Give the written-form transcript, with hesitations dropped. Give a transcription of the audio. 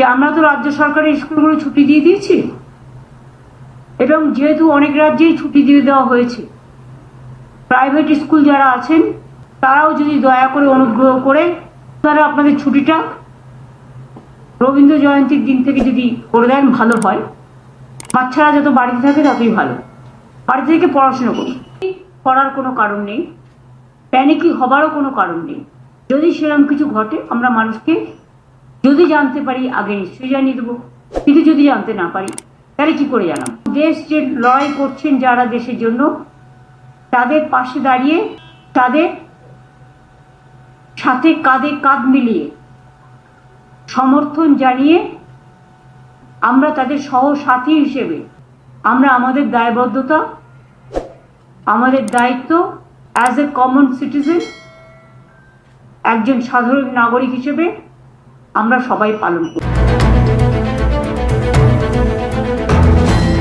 যে আমরা তো রাজ্য সরকারের স্কুলগুলো ছুটি দিয়ে দিয়েছি, এবং যেহেতু অনেক রাজ্যেই ছুটি দিয়ে দেওয়া হয়েছে, প্রাইভেট স্কুল যারা আছেন তারাও যদি দয়া করে অনুগ্রহ করে তারা আপনাদের ছুটিটা রবীন্দ্র জয়ন্তীর দিন থেকে যদি করে দেন ভালো হয়। বাচ্চারা যত বাড়িতে থাকে ততই ভালো, বাড়ি থেকে পড়াশোনা করুন, করার কোনো কারণ নেই, প্যানিকি হবারও কোনো কারণ নেই। যদি সেরকম কিছু ঘটে আমরা মানুষকে যদি জানতে পারি আগে নিশ্চয়ই জানিয়ে দেবো, কিন্তু যদি জানতে না পারি তাহলে কি করে জানাম? দেশ যে লড়াই করছেন যারা দেশের জন্য, তাদের পাশে দাঁড়িয়ে তাদের সাথে কাঁধে কাঁধ মিলিয়ে সমর্থন জানিয়ে আমরা তাদের সহসাথী হিসেবে আমরা আমাদের দায়বদ্ধতা, আমাদের দায়িত্ব অ্যাজ এ কমন সিটিজেন, একজন সাধারণ নাগরিক হিসেবে আমরা সবাই পালন করি।